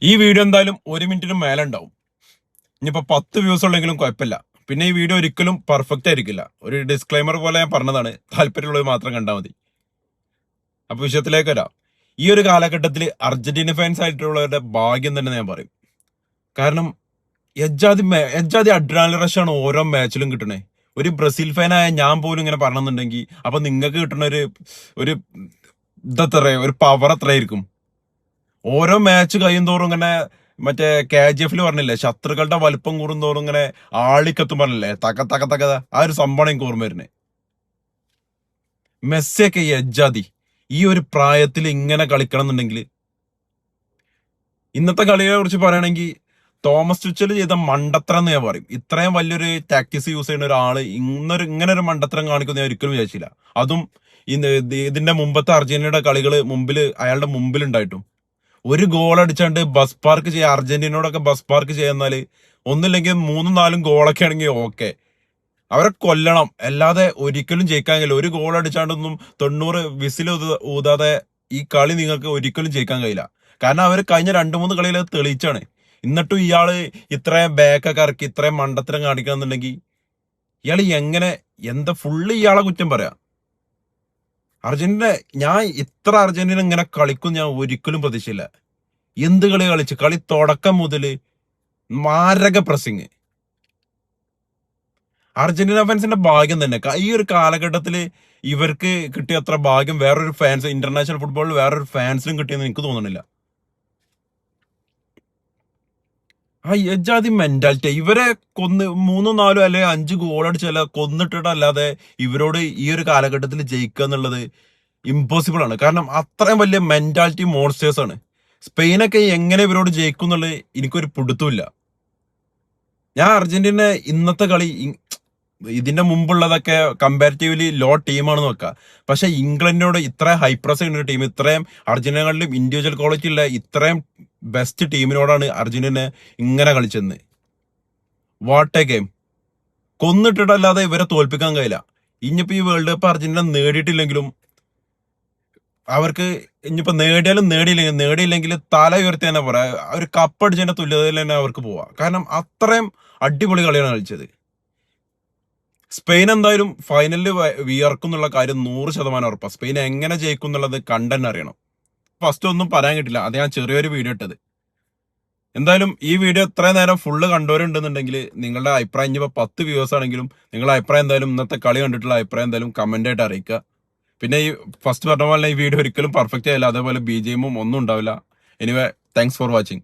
ഈ വീഡിയോ എന്തായാലും 1 മിനിറ്റിന് മേലെ ഉണ്ടാവും. ഇനിയിപ്പോ 10 വ്യൂസ് ഉള്ളെങ്കിലും കുഴപ്പമില്ല. പിന്നെ ഈ വീഡിയോ ഒരിക്കലും പെർഫെക്റ്റ് ആയിരിക്കില്ല. ഒരു ഡിസ്ക്ലൈമർ പോലെ ഞാൻ പറഞ്ഞതാണ്. താല്പര്യമുള്ളത് മാത്രം കണ്ടാൽ മതി. അപ്പൊ വിഷയത്തിലേക്ക് വരാം. ഈ ഒരു കാലഘട്ടത്തിൽ അർജന്റീന ഫാൻസ് ആയിട്ടുള്ളവരുടെ ഭാഗ്യം തന്നെ ഞാൻ പറയും. കാരണം എജ്ജാതി അഡ്രിനാലിൻ റഷാണ് ഓരോ മാച്ചിലും കിട്ടണേ. ഒരു ബ്രസീൽ ഫാനായ ഞാൻ പോലും ഇങ്ങനെ പറഞ്ഞെന്നുണ്ടെങ്കിൽ അപ്പൊ നിങ്ങൾക്ക് കിട്ടുന്ന ഒരു ഇതെത്ര ഒരു പവർ എത്രയായിരിക്കും. ഓരോ മാച്ച് കഴിയും തോറും ഇങ്ങനെ മറ്റേ KGF പറഞ്ഞില്ലേ, ശത്രുക്കളുടെ വലിപ്പം കൂടും തോറും ഇങ്ങനെ ആളിക്കത്തും പറഞ്ഞില്ലേ, തക തക തക ആ ഒരു സംഭവം എനിക്ക് ഓർമ്മ വരുന്നത്. മെസ്സിയൊക്കെ ഈ എജ്ജാതി ഈ ഒരു പ്രായത്തിൽ ഇങ്ങനെ കളിക്കണം എന്നുണ്ടെങ്കിൽ, ഇന്നത്തെ കളിയെ കുറിച്ച് പറയുകയാണെങ്കിൽ തോമസ് ടുച്ചൽ ചെയ്ത മണ്ടത്തരം എന്ന് ഞാൻ പറയും. ഇത്രയും വലിയൊരു ടാക്ടിക്സ് യൂസ് ചെയ്യുന്ന ഒരാള് ഇങ്ങനെ ഒരു മണ്ടത്തരം കാണിക്കുന്ന ഞാൻ ഒരിക്കലും വിചാരിച്ചില്ല. അതും ഇതിന്റെ മുമ്പത്തെ അർജന്റീനയുടെ കളികൾ അയാളുടെ മുമ്പിൽ ഉണ്ടായിട്ടും ഒരു ഗോൾ അടിച്ചാണ്ട് ബസ് പാർക്ക് ചെയ്യാം. അർജന്റീനയോടൊക്കെ ബസ് പാർക്ക് ചെയ്യുന്നാല് ഒന്നില്ലെങ്കിൽ 3-4 ഗോളൊക്കെ ആണെങ്കിൽ ഓക്കെ, അവരെ കൊല്ലണം. അല്ലാതെ ഒരിക്കലും ജയിക്കാൻ കഴിയില്ല. ഒരു ഗോൾ അടിച്ചാണ്ടൊന്നും 90 വിസിൽ ഊതാതെ ഈ കളി നിങ്ങൾക്ക് ഒരിക്കലും ജയിക്കാൻ കഴിയില്ല. കാരണം അവർ കഴിഞ്ഞ 2-3 കളിയിൽ അത് തെളിയിച്ചാണ്. എന്നിട്ടും ഇയാള് ഇത്രയും ബാക്കൊക്കെ ഇറക്കി ഇത്രയും മണ്ടത്തരം കാണിക്കണമെന്നുണ്ടെങ്കിൽ ഇയാൾ എങ്ങനെ, എന്താ ഫുള്ള് ഇയാളെ കുറ്റം പറയാം. അർജന്റീന ഇങ്ങനെ കളിക്കും ഞാൻ ഒരിക്കലും പ്രതീക്ഷയില്ല. എന്ത് കളി കളിച്ച്, കളി തുടക്കം മുതല് മാരക പ്രസിങ്. അർജന്റീന ഫാൻസിന്റെ ഭാഗ്യം തന്നെ. ഈ ഒരു കാലഘട്ടത്തില് ഇവർക്ക് കിട്ടിയ അത്ര ഭാഗ്യം വേറൊരു ഫാൻസ്, ഇന്റർനാഷണൽ ഫുട്ബോളിൽ വേറൊരു ഫാൻസിനും കിട്ടിയെന്ന് എനിക്ക് തോന്നുന്നില്ല. ആ എജാതി മെന്റാലിറ്റി ഇവരെ കൊന്ന് 3-4 അല്ലെങ്കിൽ 5 ഗോൾ അടിച്ചല്ല കൊന്നിട്ടിട്ടല്ലാതെ ഇവരോട് ഈ ഒരു കാലഘട്ടത്തിൽ ജയിക്കുക എന്നുള്ളത് ഇമ്പോസിബിൾ ആണ്. കാരണം അത്രയും വലിയ മെന്റാലിറ്റി മോൺസ്റ്റേഴ്സ് ആണ്. സ്പെയിനൊക്കെ എങ്ങനെ ഇവരോട് ജയിക്കും എന്നുള്ളത് എനിക്കൊരു പിടുത്തമില്ല. ഞാൻ അർജന്റീന ഇന്നത്തെ കളി ഇതിന്റെ മുമ്പുള്ളതൊക്കെ കമ്പാരിറ്റീവ്ലി ലോ ടീമാണെന്ന് വെക്കാം. പക്ഷെ ഇംഗ്ലണ്ടിനോട് ഇത്ര ഹൈപ്രസ് ചെയ്യുന്ന ഒരു ടീം, ഇത്രയും അർജന്റീനകളിലും ഇൻഡിവിജ്വൽ ക്വാളിറ്റി ഉള്ള ഇത്രയും ബെസ്റ്റ് ടീമിനോടാണ് അർജന്റീന ഇങ്ങനെ കളിച്ചെന്ന്. What a game. കൊന്നിട്ടിട്ടല്ലാതെ ഇവരെ തോൽപ്പിക്കാൻ കഴിയില്ല. ഇനിയിപ്പോ ഈ വേൾഡ് കപ്പ് അർജന്റീന നേടിയിട്ടില്ലെങ്കിലും അവർക്ക് ഇനിയിപ്പോ നേടിയില്ലെങ്കിൽ തല ഉയർത്തി തന്നെ പറയാം, ഒരു കപ്പ് അടിച്ചതിന്റെ തുല്യതയിൽ തന്നെ അവർക്ക് പോവാം. കാരണം അത്രയും അടിപൊളി കളിയാണ് കളിച്ചത്. സ്പെയിൻ എന്തായാലും ഫൈനലിൽ വിയർക്കും എന്നുള്ള കാര്യം 100% ഉറപ്പാണ്. സ്പെയിൻ എങ്ങനെ ജയിക്കും എന്നുള്ളത് കണ്ടന്നെ അറിയണം. ഫസ്റ്റ് ഒന്നും പറയാൻ കിട്ടില്ല, അത് ഞാൻ ചെറിയൊരു വീഡിയോ ഇട്ടത്. എന്തായാലും ഈ വീഡിയോ ഇത്രയും നേരം ഫുള്ള് കണ്ടവരുണ്ടെന്നുണ്ടെങ്കിൽ നിങ്ങളുടെ അഭിപ്രായം, ഇനിയിപ്പോൾ 10 വ്യൂവേഴ്സ് ആണെങ്കിലും നിങ്ങളുടെ അഭിപ്രായം എന്തായാലും, ഇന്നത്തെ കളി കണ്ടിട്ടുള്ള അഭിപ്രായം എന്തായാലും കമന്റ് ആയിട്ട് അറിയിക്കുക. പിന്നെ ഈ ഫസ്റ്റ് പറഞ്ഞ പോലെ ഈ വീഡിയോ ഒരിക്കലും പെർഫെക്റ്റ് ആയില്ല, അതേപോലെ BGM ഒന്നും ഉണ്ടാവില്ല. Anyway, thanks for watching.